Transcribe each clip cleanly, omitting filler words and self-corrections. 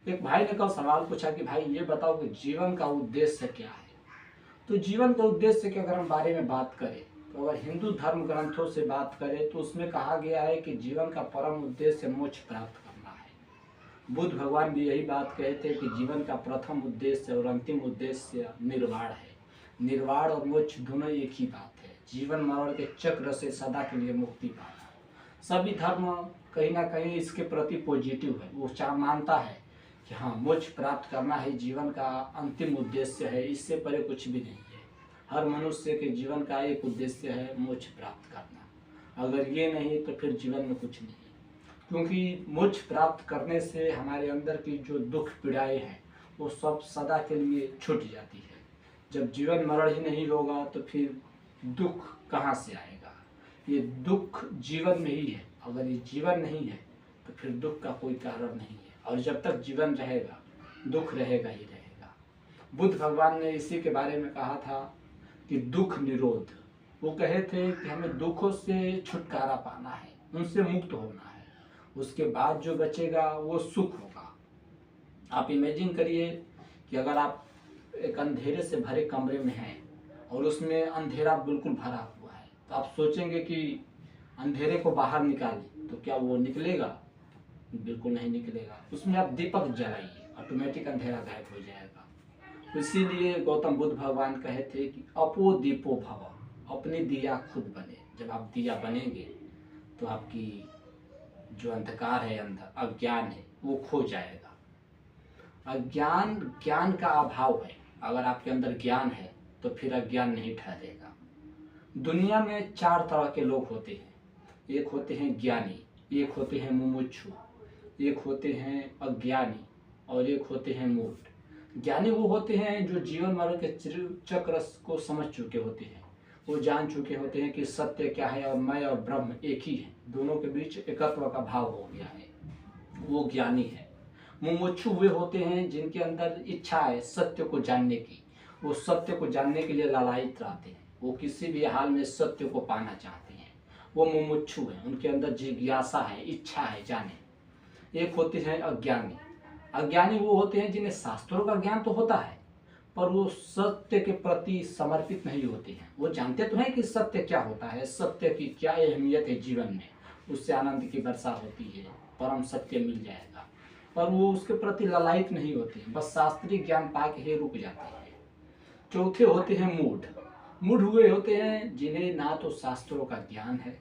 एक भाई ने कल सवाल पूछा कि भाई ये बताओ कि जीवन का उद्देश्य क्या है। तो जीवन का उद्देश्य के अगर हम बारे में बात करें, तो अगर हिंदू धर्म ग्रंथों से बात करें तो उसमें कहा गया है कि जीवन का परम उद्देश्य मोक्ष प्राप्त करना है। बुद्ध भगवान भी यही बात कहते हैं कि जीवन का प्रथम उद्देश्य और अंतिम उद्देश्य निर्वाण है। निर्वाण और मोक्ष दोनों एक ही बात है, जीवन मरण के चक्र से सदा के लिए मुक्ति पाना। सभी धर्म कहीं ना कहीं इसके प्रति पॉजिटिव है, वो मानता है कि हाँ मोक्ष प्राप्त करना है, जीवन का अंतिम उद्देश्य है, इससे परे कुछ भी नहीं है। हर मनुष्य के जीवन का एक उद्देश्य है मोक्ष प्राप्त करना, अगर ये नहीं तो फिर जीवन में कुछ नहीं, क्योंकि मोक्ष प्राप्त करने से हमारे अंदर की जो दुख पीड़ाएं हैं वो सब सदा के लिए छूट जाती है। जब जीवन मरण ही नहीं होगा तो फिर दुख कहाँ से आएगा। ये दुख जीवन में ही है, अगर ये जीवन नहीं है तो फिर दुख का कोई कारण नहीं है, और जब तक जीवन रहेगा दुख रहेगा ही रहेगा। बुद्ध भगवान ने इसी के बारे में कहा था कि दुख निरोध। वो कहे थे कि हमें दुखों से छुटकारा पाना है, उनसे मुक्त होना है, उसके बाद जो बचेगा वो सुख होगा। आप इमेजिन करिए कि अगर आप एक अंधेरे से भरे कमरे में हैं और उसमें अंधेरा बिल्कुल भरा हुआ है, तो आप सोचेंगे कि अंधेरे को बाहर निकालें, तो क्या वो निकलेगा? बिल्कुल नहीं निकलेगा। उसमें आप दीपक जलाइए, ऑटोमेटिक अंधेरा गायब हो जाएगा। इसीलिए गौतम बुद्ध भगवान कहे थे कि अपो दीपो भव, अपनी दिया खुद बने। जब आप दिया बनेंगे तो आपकी जो अंधकार है, अंदर अज्ञान है, वो खो जाएगा। अज्ञान ज्ञान का अभाव है, अगर आपके अंदर ज्ञान है तो फिर अज्ञान नहीं ठहरेगा। दुनिया में चार तरह के लोग होते हैं, एक होते हैं ज्ञानी, एक होते हैं मुमुक्षु, एक होते हैं अज्ञानी और एक होते हैं मूढ़। ज्ञानी वो होते हैं जो जीवन मरण के चक्र को समझ चुके होते हैं, वो जान चुके होते हैं कि सत्य क्या है और मैं और ब्रह्म एक ही है, दोनों के बीच एकत्व का भाव हो गया है, वो ज्ञानी है। मुमुक्षु वे होते हैं जिनके अंदर इच्छा है सत्य को जानने की, वो सत्य को जानने के लिए लालायित रहते हैं, वो किसी भी हाल में सत्य को पाना चाहते हैं, वो मुमुक्षु हैं, उनके अंदर जिज्ञासा है, इच्छा है जाने। एक होते हैं अज्ञानी। अज्ञानी वो होते हैं जिन्हें शास्त्रों का ज्ञान तो होता है पर वो सत्य के प्रति समर्पित नहीं होते हैं। वो जानते तो हैं कि सत्य क्या होता है, सत्य की क्या अहमियत है जीवन में, उससे आनंद की वर्षा होती है, परम सत्य मिल जाएगा, पर वो उसके प्रति ललायित नहीं होते हैं, बस शास्त्रीय ज्ञान पा के ही रुक जाते हैं। चौथे होते हैं मूढ़। मूढ़ हुए होते हैं जिन्हें ना तो शास्त्रों का ज्ञान है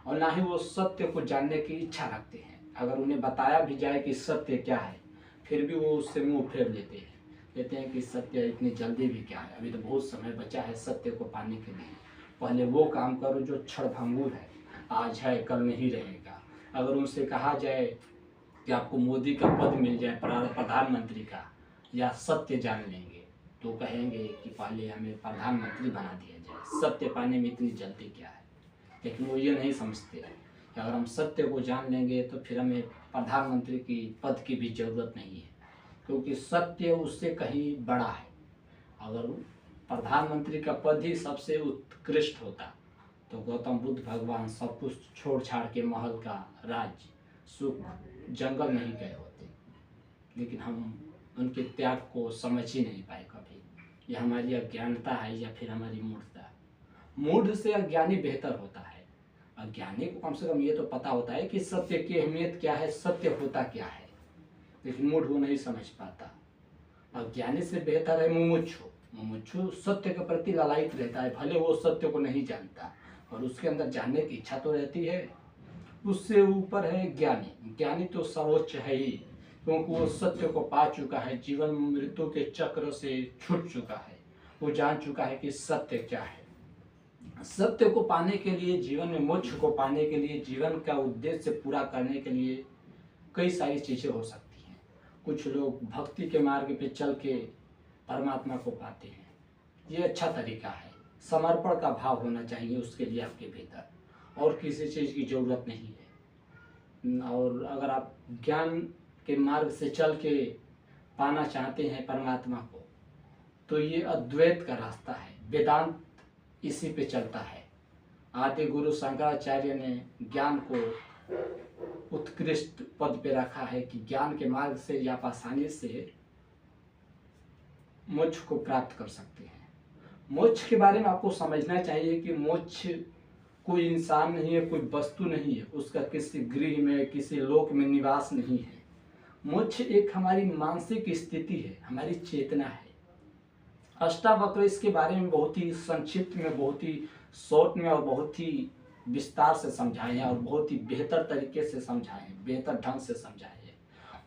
और ना ही वो सत्य को जानने की इच्छा रखते हैं। अगर उन्हें बताया भी जाए कि सत्य क्या है फिर भी वो उससे मुंह फेर लेते हैं, कहते हैं कि सत्य इतनी जल्दी भी क्या है, अभी तो बहुत समय बचा है सत्य को पाने के लिए, पहले वो काम करो जो क्षणभंगुर है, आज है कल नहीं रहेगा। अगर उनसे कहा जाए कि आपको मोदी का पद मिल जाए, प्रधानमंत्री का, या सत्य जान लेंगे, तो कहेंगे कि पहले हमें प्रधानमंत्री बना दिया जाए, सत्य पाने में इतनी जल्दी क्या है। लेकिन वो ये नहीं समझते कि अगर हम सत्य को जान लेंगे तो फिर हमें प्रधानमंत्री की पद की भी ज़रूरत नहीं है, क्योंकि सत्य उससे कहीं बड़ा है। अगर प्रधानमंत्री का पद ही सबसे उत्कृष्ट होता तो गौतम बुद्ध भगवान सब कुछ छोड़ छाड़ के महल का राज सुख जंगल नहीं गए होते। लेकिन हम उनके त्याग को समझ ही नहीं पाए कभी। ये हमारी अज्ञानता है या फिर हमारी मूढ़ता। मूढ़ से अज्ञानी बेहतर होता है। अज्ञानी को कम से कम ये तो पता होता है कि सत्य की अहमियत क्या है, सत्य होता क्या है, लेकिन मूढ़ वो नहीं समझ पाता। अज्ञानी से बेहतर है मुमुक्षु। मुमुक्षु सत्य के प्रति लालायित रहता है, भले वो सत्य को नहीं जानता और उसके अंदर जानने की इच्छा तो रहती है। उससे ऊपर है ज्ञानी। ज्ञानी तो सर्वोच्च है ही, क्योंकि वो सत्य को पा चुका है, जीवन मृत्यु के चक्र से छूट चुका है, वो जान चुका है कि सत्य क्या है। सत्य को पाने के लिए, जीवन में मोक्ष को पाने के लिए, जीवन का उद्देश्य पूरा करने के लिए कई सारी चीज़ें हो सकती हैं। कुछ लोग भक्ति के मार्ग पे चल के परमात्मा को पाते हैं, ये अच्छा तरीका है। समर्पण का भाव होना चाहिए उसके लिए आपके भीतर, और किसी चीज़ की ज़रूरत नहीं है। और अगर आप ज्ञान के मार्ग से चल के पाना चाहते हैं परमात्मा को, तो ये अद्वैत का रास्ता है, वेदांत इसी पे चलता है। आदि गुरु शंकराचार्य ने ज्ञान को उत्कृष्ट पद पे रखा है कि ज्ञान के मार्ग से या आप आसानी से मोक्ष को प्राप्त कर सकते हैं। मोक्ष के बारे में आपको समझना चाहिए कि मोक्ष कोई इंसान नहीं है, कोई वस्तु नहीं है, उसका किसी गृह में किसी लोक में निवास नहीं है। मोक्ष एक हमारी मानसिक स्थिति है, हमारी चेतना है। अष्टावक्र इसके बारे में बहुत ही संक्षिप्त में, बहुत ही शॉर्ट में और बहुत ही विस्तार से समझाए हैं और बहुत ही बेहतर तरीके से समझाए हैं, बेहतर ढंग से समझाए हैं।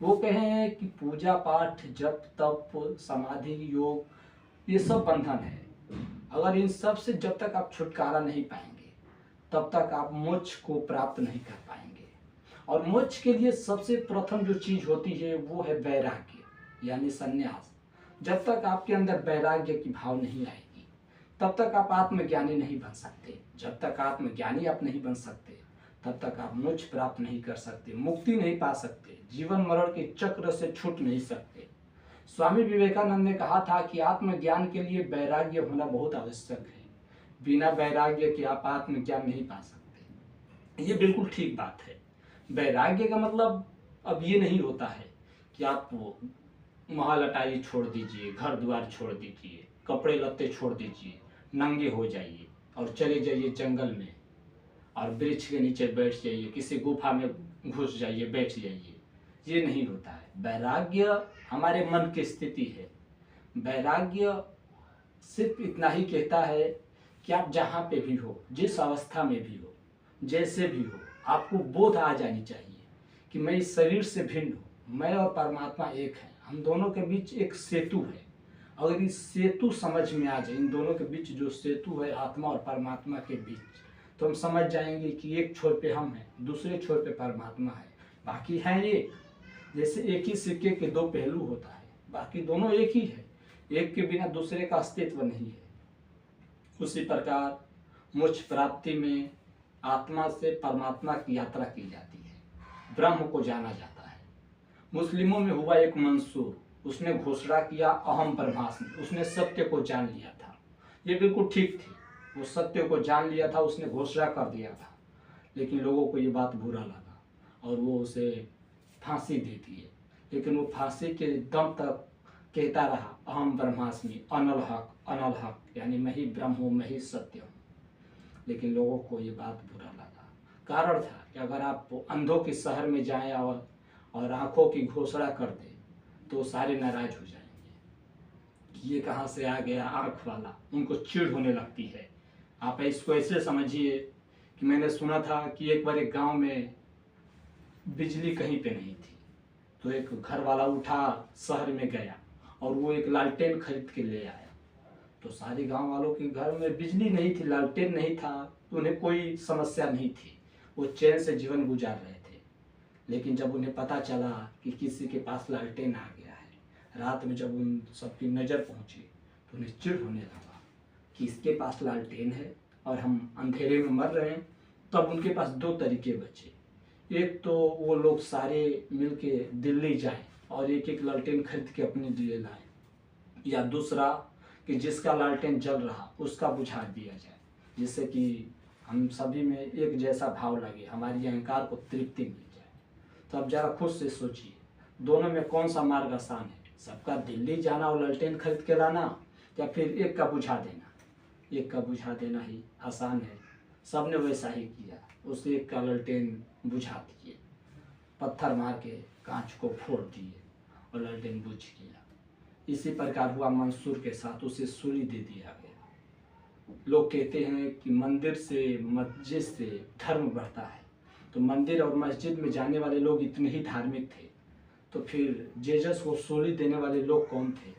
वो कहे हैं कि पूजा पाठ जप तप समाधि योग ये सब बंधन है। अगर इन सब से जब तक आप छुटकारा नहीं पाएंगे तब तक आप मोक्ष को प्राप्त नहीं कर पाएंगे। और मोक्ष के लिए सबसे प्रथम जो चीज होती है वो है वैराग्य यानी संन्यास। जब तक आपके अंदर वैराग्य की भाव नहीं आएगी तब तक आप आत्मज्ञानी नहीं बन सकते। जब तक आत्मज्ञानी आप नहीं बन सकते तब तक आप मोक्ष प्राप्त नहीं कर सकते, मुक्ति नहीं पा सकते, जीवन मरण के चक्र से छूट नहीं सकते। स्वामी विवेकानंद ने कहा था कि आत्मज्ञान के लिए वैराग्य होना बहुत आवश्यक है। बिना वैराग्य के आप आत्मज्ञान नहीं पा सकते। ये बिल्कुल ठीक बात है। वैराग्य का मतलब अब ये नहीं होता है कि आप महल अटारी छोड़ दीजिए, घर द्वार छोड़ दीजिए, कपड़े लत्ते छोड़ दीजिए, नंगे हो जाइए और चले जाइए जंगल में और वृक्ष के नीचे बैठ जाइए, किसी गुफा में घुस जाइए, बैठ जाइए। ये नहीं होता है। वैराग्य हमारे मन की स्थिति है। वैराग्य सिर्फ इतना ही कहता है कि आप जहाँ पे भी हो, जिस अवस्था में भी हो, जैसे भी हो, आपको बोध आ जानी चाहिए कि मैं इस शरीर से भिन्न हूँ, मैं और परमात्मा एक है, हम दोनों के बीच एक सेतु है। अगर इस सेतु समझ में आ जाए, इन दोनों के बीच जो सेतु है आत्मा और परमात्मा के बीच, तो हम समझ जाएंगे कि एक छोर पे हम हैं, दूसरे छोर पे परमात्मा है, बाकी है एक। जैसे एक ही सिक्के के दो पहलू होता है, बाकी दोनों एक ही है, एक के बिना दूसरे का अस्तित्व नहीं है। उसी प्रकार मोक्ष प्राप्ति में आत्मा से परमात्मा की यात्रा की जाती है, ब्रह्म को जाना जाता है। मुस्लिमों में हुआ एक मंसूर, उसने घोषणा किया अहम ब्रह्मास्मि, उसने सत्य को जान लिया था। ये बिल्कुल ठीक थी, वो सत्य को जान लिया था, उसने घोषणा कर दिया था। लेकिन लोगों को ये बात बुरा लगा और वो उसे फांसी दे दी। लेकिन वो फांसी के दम तक कहता रहा अहम ब्रह्मास्मि, अनल हक, यानी मैं ही ब्रह्म हूँ, मैं ही सत्य हूँ। लेकिन लोगों को ये बात बुरा लगा। कारण था कि अगर आप अंधों के शहर में जाएं और आंखों की घोषणा कर दें तो सारे नाराज हो जाएंगे कि ये कहाँ से आ गया आंख वाला, उनको चिढ़ होने लगती है। आप इसको ऐसे समझिए कि मैंने सुना था कि एक बार एक गांव में बिजली कहीं पे नहीं थी, तो एक घर वाला उठा शहर में गया और वो एक लालटेन खरीद के ले आया। तो सारे गांव वालों के घर में बिजली नहीं थी, लालटेन नहीं था, तो उन्हें कोई समस्या नहीं थी, वो चैन से जीवन गुजार रहे थे। लेकिन जब उन्हें पता चला कि किसी के पास लालटेन आ गया है, रात में जब उन सबकी नज़र पहुंची तो उन्हें चिढ़ होने लगा कि इसके पास लालटेन है और हम अंधेरे में मर रहे हैं। तब उनके पास दो तरीके बचे। एक तो वो लोग सारे मिलके दिल्ली जाएं और एक एक लालटेन खरीद के अपने लिए लाएं, या दूसरा कि जिसका लालटेन जल रहा उसका बुझा दिया जाए, जिससे कि हम सभी में एक जैसा भाव लगे, हमारी अहंकार को तृप्ति मिल जाए। तो अब जरा खुद से सोचिए, दोनों में कौन सा मार्ग आसान है? सबका दिल्ली जाना और लालटेन खरीद के लाना, या फिर एक का बुझा देना? एक का बुझा देना ही आसान है। सबने वैसा ही किया, उस एक का लालटेन बुझा दिए, पत्थर मार के कांच को फोड़ दिए और लालटेन बुझ गया। इसी प्रकार हुआ मंसूर के साथ, उसे सूली दे दिया गया। लोग कहते हैं कि मंदिर से मस्जिद से धर्म बढ़ता है, तो मंदिर और मस्जिद में जाने वाले लोग इतने ही धार्मिक थे, तो फिर जेजस को सूली देने वाले लोग कौन थे?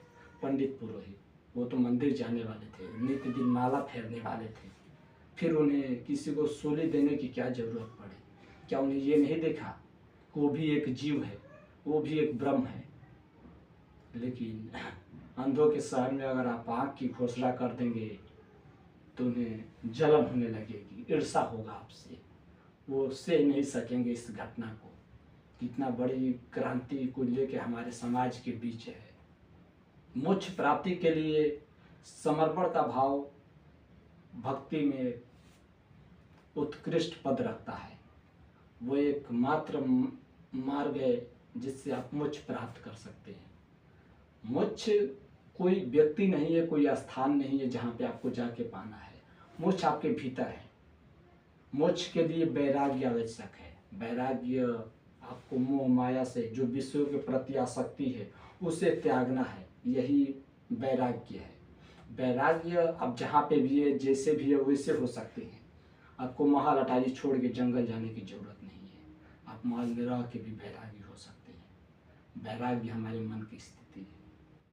पंडित पुरोहित। वो तो मंदिर जाने वाले थे, नित्य दिन माला फेरने वाले थे, फिर उन्हें किसी को सूली देने की क्या जरूरत पड़े? क्या उन्हें ये नहीं देखा कि वो भी एक जीव है, वो भी एक ब्रह्म है? लेकिन अंधों के शहर में अगर आप आँख की घोषणा कर देंगे तो उन्हें जलन होने लगेगी, ईर्षा होगा आपसे, वो सह नहीं सकेंगे इस घटना को। कितना बड़ी क्रांति को लेके हमारे समाज के बीच है। मोक्ष प्राप्ति के लिए समर्पण का भाव भक्ति में उत्कृष्ट पद रखता है। वो एक मात्र मार्ग है जिससे आप मोक्ष प्राप्त कर सकते हैं। मोक्ष कोई व्यक्ति नहीं है, कोई स्थान नहीं है जहाँ पे आपको जाके पाना है। मोक्ष आपके भीतर है। मोक्ष के लिए वैराग्य आवश्यक है। वैराग्य आपको मोह माया से, जो विषयों के प्रति आसक्ति है, उसे त्यागना है। यही वैराग्य है। वैराग्य आप जहाँ पे भी है, जैसे भी है, वैसे हो सकते हैं। आपको महल अटारी छोड़ के जंगल जाने की जरूरत नहीं है। आप महल में रह के भी वैरागी हो सकते हैं। वैराग्य हमारे मन की स्थिति